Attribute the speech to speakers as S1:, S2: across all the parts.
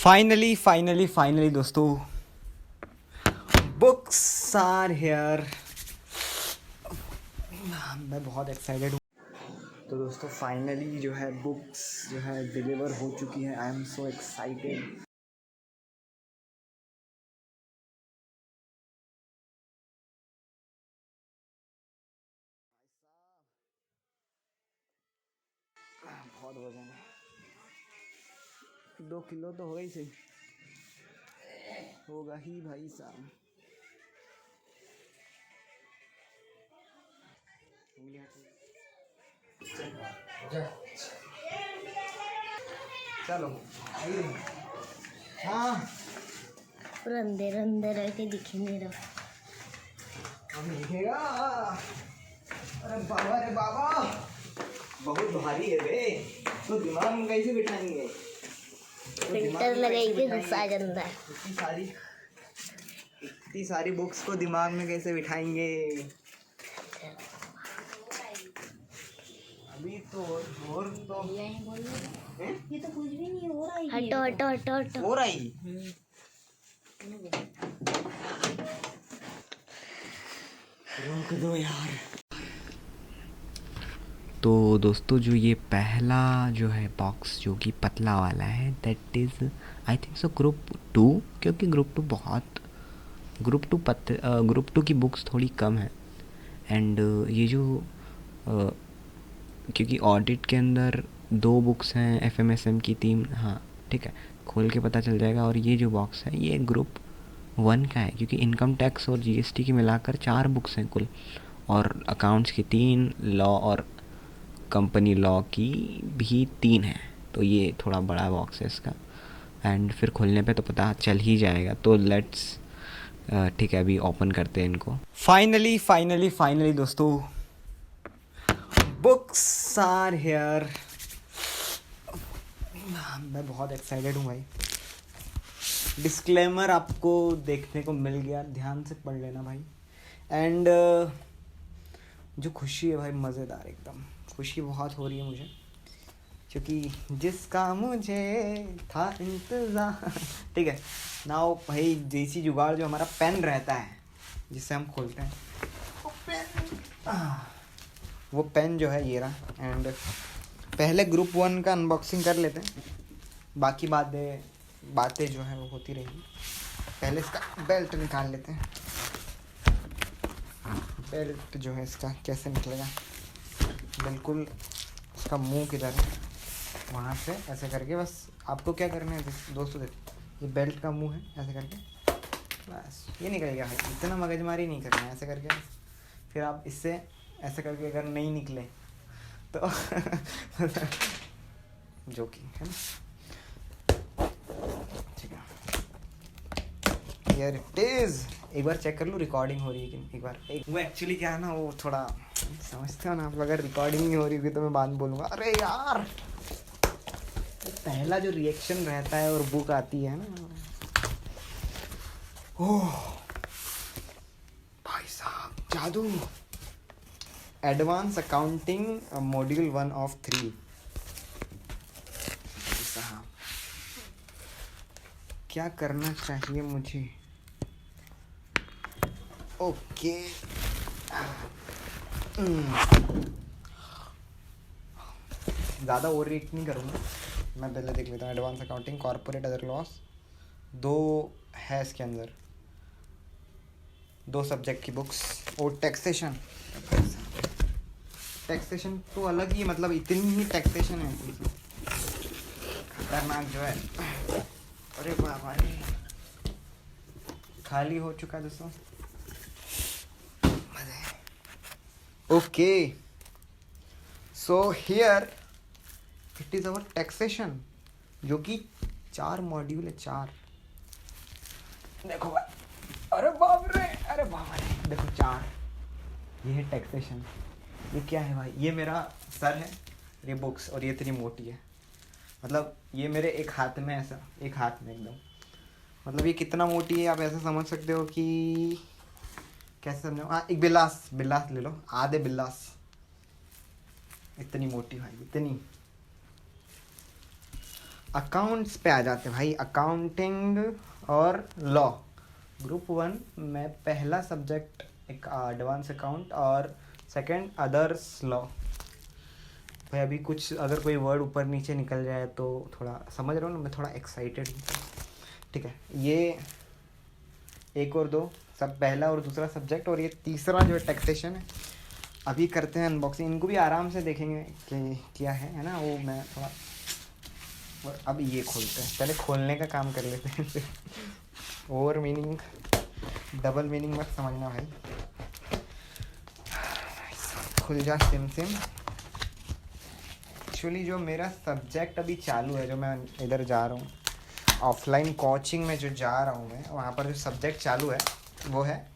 S1: Finally दोस्तों, books are here. मैं बहुत एक्साइटेड हूँ। तो दोस्तों फाइनली जो है बुक्स जो है डिलीवर हो चुकी है। I am so excited. बहुत वजन है, 2 किलो तो हो ही सही, होगा ही भाई साहब। चलो हाँ,
S2: पूरा अंदर अंदर आके दिख नहीं रहा।
S1: हम लिखेगा। अरे बाबा रे बाबा, बहुत भारी है बे। तो दिमाग में कैसे बिठाएंगे?
S2: फिल्टर लगाएंगे गुस्सा गंदा।
S1: इतनी सारी बुक्स को दिमाग में कैसे बिठाएंगे? अभी तो और तो
S2: ये तो कुछ भी नहीं हो रहा है। हटो हटो हटो हटो।
S1: हो रहा ही। रोक दो यार। तो दोस्तों जो ये पहला जो है बॉक्स जो कि पतला वाला है, that is I think so group 2, क्योंकि ग्रुप टू की बुक्स थोड़ी कम है। एंड ये जो क्योंकि ऑडिट के अंदर 2 बुक्स हैं, FMSM की 3, हाँ ठीक है, खोल के पता चल जाएगा। और ये जो बॉक्स है ये ग्रुप 1 का है, क्योंकि इनकम टैक्स और GST की मिलाकर 4 बुक्स हैं कुल, और अकाउंट्स की 3, लॉ और कंपनी लॉ की भी 3 है। तो ये थोड़ा बड़ा बॉक्स है इसका, एंड फिर खोलने पे तो पता चल ही जाएगा। तो लेट्स ठीक है, अभी ओपन करते हैं इनको। फाइनली दोस्तों, बुक्स आर हेयर। मैं बहुत एक्साइटेड हूँ भाई। डिस्क्लेमर आपको देखने को मिल गया, ध्यान से पढ़ लेना भाई। एंड जो खुशी है भाई, मज़ेदार एकदम। खुशी बहुत हो रही है मुझे, क्योंकि जिसका मुझे था इंतज़ार। ठीक है नाउ भाई, देसी जुगाड़ जो हमारा पेन रहता है जिससे हम खोलते हैं, वो पेन जो है ये रहा। एंड पहले ग्रुप 1 का अनबॉक्सिंग कर लेते हैं, बाकी बातें जो है वो होती रहेंगी। पहले इसका बेल्ट निकाल लेते हैं। बेल्ट जो है इसका कैसे निकलेगा, बिल्कुल इसका मुंह किधर है, वहाँ से ऐसे करके बस आपको क्या करना है दोस्तों, देखो ये बेल्ट का मुंह है, ऐसे करके बस ये निकल गया भाई। इतना मगजमारी नहीं करना है, ऐसे करके फिर आप इससे ऐसे करके अगर नहीं निकले तो जो कि है ना, ठीक है। यार इट इज़, एक बार चेक कर लूँ रिकॉर्डिंग हो रही है कि नहीं। एक बार वो एक्चुअली क्या है ना, वो थोड़ा समझते हो ना आप, अगर रिकॉर्डिंग नहीं हो रही होगी तो मैं बाद में बोलूँगा अरे यार। पहला जो रिएक्शन रहता है और बुक आती है ना, ओह भाई साहब जादू। Advance accounting module 1 of 3। साहब क्या करना चाहिए मुझे? ओके ज़्यादा ओवर रीड नहीं करूँगा मैं, पहले देख लेता हूँ। Advance accounting, corporate other laws, 2 है इसके अंदर, 2 सब्जेक्ट की बुक्स। और टैक्सेशन तो अलग ही, मतलब इतनी ही टैक्सेशन है खतरनाक जो है। अरे बाबा रे, खाली हो चुका है दोस्तों। Okay so here it is our taxation, जो कि 4 मॉड्यूल है, 4। देखो भाई, अरे बाप रे, अरे बाप रे, देखो 4। ये है टैक्सेशन। ये क्या है भाई? ये मेरा सर है, ये बुक्स, और ये इतनी मोटी है। मतलब ये मेरे एक हाथ में, ऐसा एक हाथ में एकदम, मतलब ये कितना मोटी है आप ऐसा समझ सकते हो कि कैसे समझाऊँ। हाँ, एक बिल्लास ले लो, आधे बिल्लास, इतनी मोटी भाई, इतनी। अकाउंट्स पे आ जाते हैं भाई, अकाउंटिंग और लॉ। ग्रुप 1 में पहला सब्जेक्ट एक एडवांस अकाउंट और सेकंड अदर्स लॉ। भाई अभी कुछ अगर कोई वर्ड ऊपर नीचे निकल जाए तो थोड़ा समझ रहा हूँ ना, मैं थोड़ा एक्साइटेड हूँ। ठीक है, ये 1 और 2 सब पहला और दूसरा सब्जेक्ट, और ये तीसरा जो है टैक्सेशन है। अभी करते हैं अनबॉक्सिंग, इनको भी आराम से देखेंगे कि क्या है ना, वो मैं थोड़ा। और अब ये खोलते हैं, पहले खोलने का काम कर लेते हैं। ओवर मीनिंग डबल मीनिंग मत समझना भाई। खुल जा सिम सिम। एक्चुअली जो मेरा सब्जेक्ट अभी चालू है, जो मैं इधर जा रहा हूँ ऑफलाइन कोचिंग में जो जा रहा हूँ मैं, वहाँ पर जो सब्जेक्ट चालू है वो है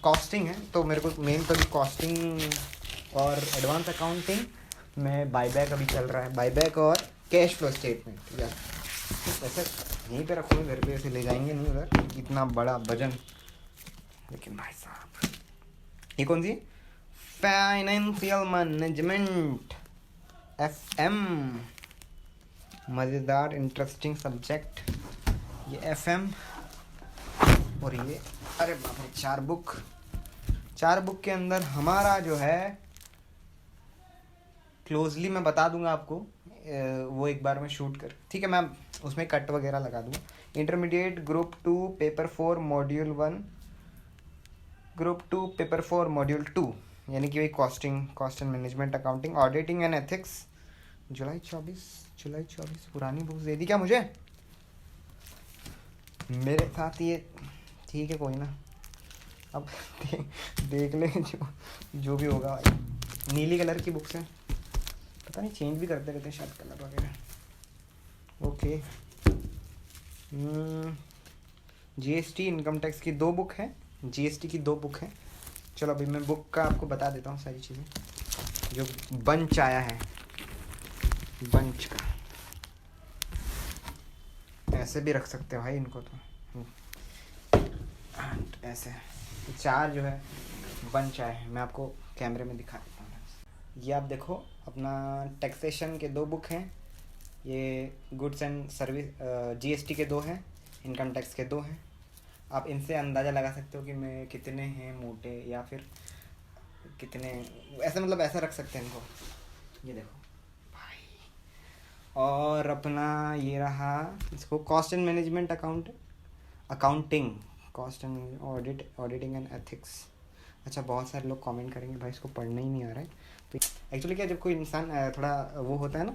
S1: कॉस्टिंग है। तो मेरे को मेन तो अभी कॉस्टिंग और एडवांस अकाउंटिंग में बायबैक अभी चल रहा है, बायबैक और कैश फ्लो स्टेटमेंट। यार वैसे यहीं पे रखूँगा, घर पे ऐसे ले जाएंगे नहीं उधर, इतना बड़ा वजन। लेकिन भाई साहब ये कौन सी फाइनेंशियल मैनेजमेंट FM, मज़ेदार इंटरेस्टिंग सब्जेक्ट ये FM। और ये अरे बाप रे 4 बुक के अंदर हमारा जो है क्लोजली मैं बता दूंगा आपको, वो एक बार में शूट कर, ठीक है, मैं उसमें कट वगैरह लगा दूंगा। Intermediate group 2 paper 4 module 1, group 2 paper 4 module 2, यानी कि वही cost and management accounting auditing and ethics. जुलाई 24 पुरानी बुक्स दे दी क्या मुझे मेरे साथ ये, ठीक है कोई ना, अब देख ले जो भी होगा भाई। नीली कलर की बुक्स हैं, पता नहीं चेंज भी करते रहते हैं शायद कलर वगैरह। ओके, GST इनकम टैक्स की 2 बुक है, GST की 2 बुक है। चलो अभी मैं बुक का आपको बता देता हूँ सारी चीज़ें। जो बंच आया है, बंच का ऐसे भी रख सकते हो भाई इनको, तो ऐसे 4 जो है बंच आए हैं, मैं आपको कैमरे में दिखा देता हूँ। ये आप देखो, अपना टैक्सेशन के 2 बुक हैं, ये गुड्स एंड सर्विस GST के 2 हैं, इनकम टैक्स के 2 हैं। आप इनसे अंदाज़ा लगा सकते हो कि मैं कितने हैं मोटे या फिर कितने, ऐसे मतलब ऐसा रख सकते हैं इनको। ये देखो भाई, और अपना ये रहा, इसको cost and management accounting, cost and auditing and ethics. अच्छा बहुत सारे लोग कमेंट करेंगे भाई इसको पढ़ना ही नहीं आ रहा है, तो एक्चुअली क्या, जब कोई इंसान थोड़ा वो होता है ना,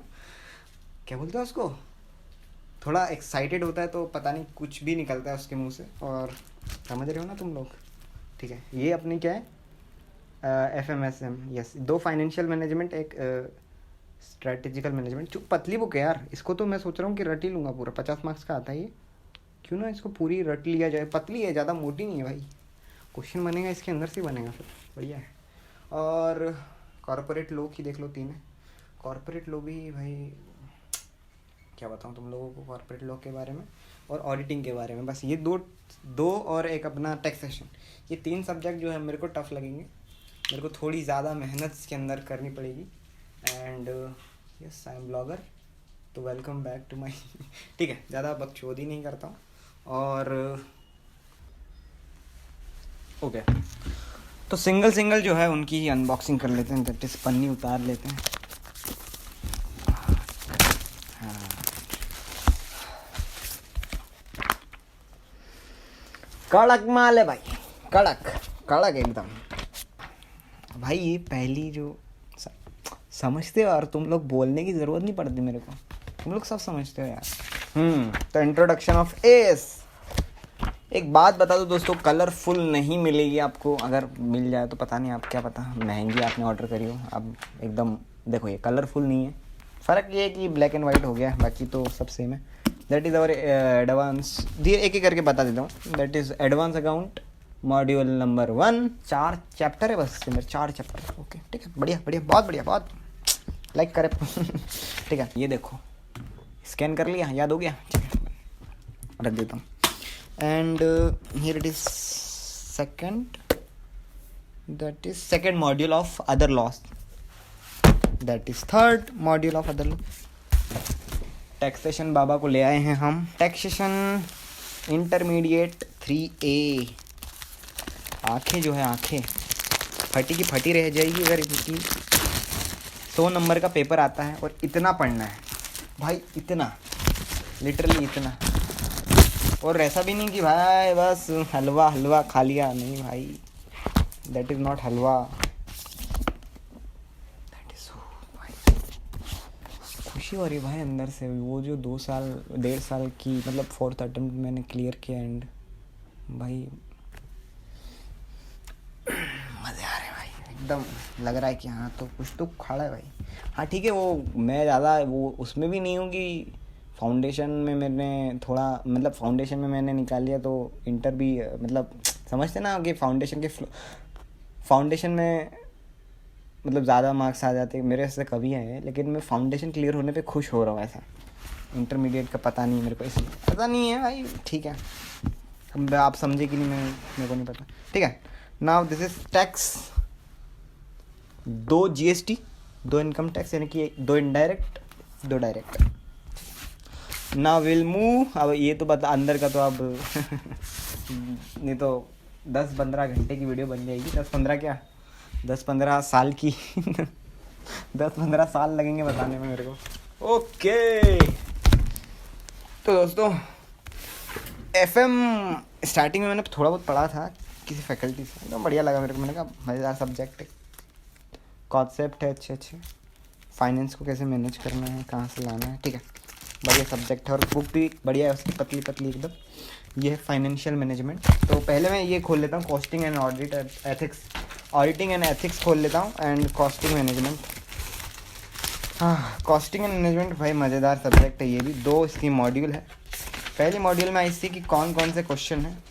S1: क्या बोलते हैं उसको, थोड़ा एक्साइटेड होता है तो पता नहीं कुछ भी निकलता है उसके मुंह से, और समझ रहे हो ना तुम लोग। ठीक है, ये अपनी क्या है FMSM, यस, 2 फाइनेंशियल मैनेजमेंट, एक स्ट्रेटेजिकल मैनेजमेंट। पतली बुक है यार, इसको तो मैं सोच रहा हूँ कि रट ही लूँगा पूरा, 50 मार्क्स का आता है ये, क्यों ना इसको पूरी रट लिया जाए। पतली है, ज़्यादा मोटी नहीं है भाई, क्वेश्चन बनेगा इसके अंदर से बनेगा, फिर बढ़िया है। और कॉर्पोरेट लॉ की देख लो 3 है, कॉर्पोरेट लॉ भी भाई क्या बताऊँ तुम लोगों को कॉर्पोरेट लॉ के बारे में और ऑडिटिंग के बारे में। बस ये दो और एक अपना टैक्सेशन, ये 3 सब्जेक्ट जो है मेरे को टफ लगेंगे, मेरे को थोड़ी ज़्यादा मेहनत इसके अंदर करनी पड़ेगी। And yes I am blogger, तो वेलकम बैक टू माई ठीक है, ज़्यादा बकचोदी नहीं करता हूँ। और ओके, तो सिंगल जो है उनकी ही अनबॉक्सिंग कर लेते हैं, दैट इज़ पन्नी उतार लेते हैं। हाँ, कड़क माल है भाई, कड़क एकदम भाई। ये पहली जो समझते हो, और तुम लोग बोलने की ज़रूरत नहीं पड़ती मेरे को, तुम लोग सब समझते हो यार। तो इंट्रोडक्शन ऑफ एस। एक बात बता दो दोस्तों, कलरफुल नहीं मिलेगी आपको, अगर मिल जाए तो पता नहीं, आप क्या पता महंगी आपने ऑर्डर करी हो। अब एकदम देखो ये कलरफुल नहीं है, फ़र्क ये है कि ब्लैक एंड वाइट हो गया, बाकी तो सब सेम है। दैट इज़ आवर एडवांस, एक एक करके बता देता हूँ। That is advance account module number 1, 4 chapter है बस, 4 चैप्टर। ओके ठीक है, बढ़िया, बहुत बढ़िया, बहुत लाइक करे ठीक है। ये देखो स्कैन कर लिया, याद हो गया, ठीक है रख देता हूँ। And here it is second module of other laws, that is third module of other law. Taxation बाबा को ले आए हैं हम। Taxation intermediate 3A। आंखें जो है आंखें फटी की फटी रह जाएगी अगर इनकी 100 नंबर का पेपर आता है और इतना पढ़ना है भाई, इतना लिटरली इतना। और ऐसा भी नहीं कि भाई बस हलवा हलवा खा लिया, नहीं भाई, that is not halwa, that is भाई खुशी हो रही भाई अंदर से। वो जो 1.5 साल की मतलब 4th अटेम्प्ट मैंने क्लियर किया एंड भाई मज़े आ रहे हैं भाई, एकदम लग रहा है कि हाँ तो कुछ तो खड़ा है भाई। हाँ ठीक है, वो मैं ज़्यादा वो उसमें भी नहीं हूँ कि फाउंडेशन में मैंने थोड़ा मतलब फाउंडेशन में मैंने निकाल लिया तो इंटर भी मतलब समझते ना कि फाउंडेशन में मतलब ज़्यादा मार्क्स आ जाते, मेरे से कभी है, लेकिन मैं फाउंडेशन क्लियर होने पे खुश हो रहा हूँ। ऐसा इंटरमीडिएट का पता नहीं मेरे को, इसलिए पता नहीं है भाई, ठीक है, आप समझे कि नहीं मेरे को नहीं पता, ठीक है। Now this is tax, 2 GST, 2 income tax, यानी कि 2 इनडायरेक्ट 2 डायरेक्ट। ना विल मूव, अब ये तो बता अंदर का तो अब नहीं तो 10-15 घंटे की वीडियो बन जाएगी, 10-15 क्या 10-15 साल की 10-15 साल लगेंगे बताने में मेरे को। ओके तो दोस्तों FM स्टार्टिंग में मैंने थोड़ा बहुत पढ़ा था किसी फैकल्टी से, एकदम बढ़िया लगा मेरे को, मैंने कहा मज़ेदार सब्जेक्ट है, कॉन्सेप्ट है अच्छे अच्छे, फाइनेंस को कैसे मैनेज करना है, कहाँ से लाना है, ठीक है, बढ़िया सब्जेक्ट है और बुक भी बढ़िया है उसकी, पतली पतली एकदम। ये है फाइनेंशियल मैनेजमेंट। तो पहले मैं ये खोल लेता हूँ, costing and auditing and ethics खोल लेता हूँ एंड कॉस्टिंग मैनेजमेंट। हाँ कॉस्टिंग एंड मैनेजमेंट भाई मज़ेदार सब्जेक्ट है, ये भी 2 इसकी मॉड्यूल है। पहले मॉड्यूल में आई कि कौन कौन से क्वेश्चन हैं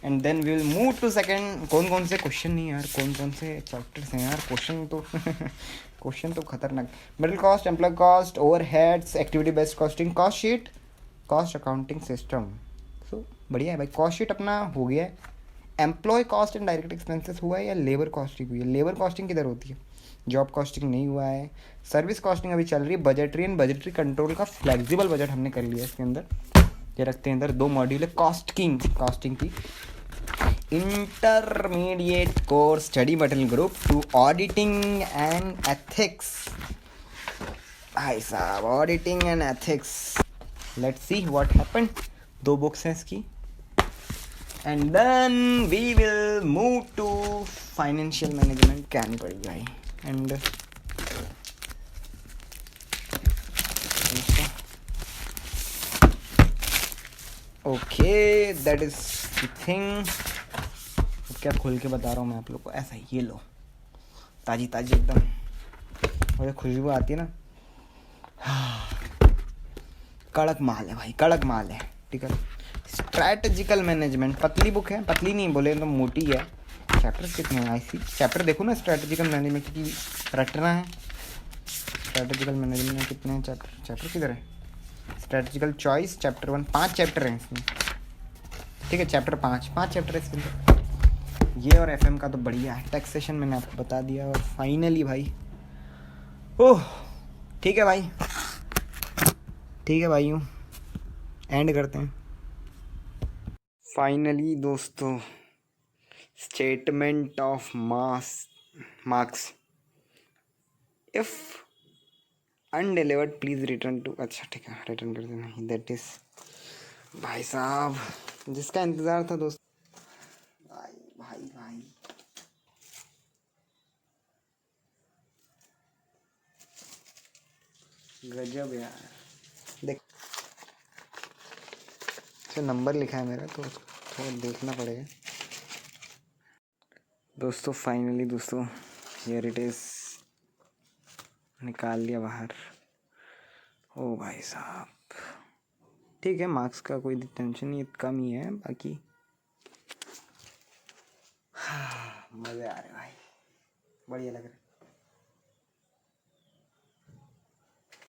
S1: and then we will move to second. कौन कौन से क्वेश्चन नहीं यार, कौन कौन से चैप्टर्स हैं यार, क्वेश्चन तो क्वेश्चन तो खतरनाक। Middle cost, employ cost, overheads, activity based costing, cost sheet, cost accounting system. So बढ़िया है भाई। कॉस्ट शीट अपना हो गया है। Employ cost and direct expenses हुआ है या लेबर कॉस्टिंग हुई है? लेबर कॉस्टिंग किधर होती है, जॉब कॉस्टिंग नहीं हुआ है। सर्विस कॉस्टिंग अभी चल रही है। बजटरी एंड बजटरी कंट्रोल का फ्लेक्सिबल बजट हमने कर लिया इसके अंदर, ये रखते हैं अंदर। 2 मॉड्यूल है कॉस्टिंग की। Intermediate course study material group 2 auditing and ethics. भाई साहब auditing and ethics, let's see what happen. 2 books हैं इसकी and then we will move to financial management. क्या नहीं पड़ेगी भाई and okay that is the thing. क्या खोल के बता रहा हूँ मैं आप लोग को, ऐसा ही ये लो, ताजी ताजी एकदम, और ये खुशबू आती है ना, कड़क माल है भाई, कड़क माल है, ठीक है। स्ट्रैटेजिकल मैनेजमेंट, पतली बुक है, पतली नहीं बोले तो मोटी है। चैप्टर कितने हैं? ऐसी चैप्टर देखो ना, स्ट्रैटेजिकल मैनेजमेंट की रटना है। स्ट्रैटेजिकल मैनेजमेंट में कितने हैं चैप्टर किधर है? स्ट्रैटेजिकल चॉइस चैप्टर 1, 5 चैप्टर हैं इसमें, ठीक है। चैप्टर 5 चैप्टर है इसके अंदर। ये और FM का तो बढ़िया है। टैक्सेशन मैंने आपको बता दिया। और फाइनली भाई ओह ठीक है भाई, ठीक है भाइयों, एंड करते हैं। फाइनली दोस्तों statement of marks, if undelivered please return to, अच्छा ठीक है रिटर्न कर देना, दैट इज भाई साहब जिसका इंतज़ार था दोस्त। भाई गजब यार, देख जो नंबर लिखा है मेरा तो थोड़ा देखना पड़ेगा दोस्तों। फाइनली दोस्तों हियर इट इज़, निकाल लिया बाहर। ओ भाई साहब ठीक है, मार्क्स का कोई टेंशन नहीं, कम ही है बाकी। मज़े आ रहे भाई, बढ़िया लग रहा है।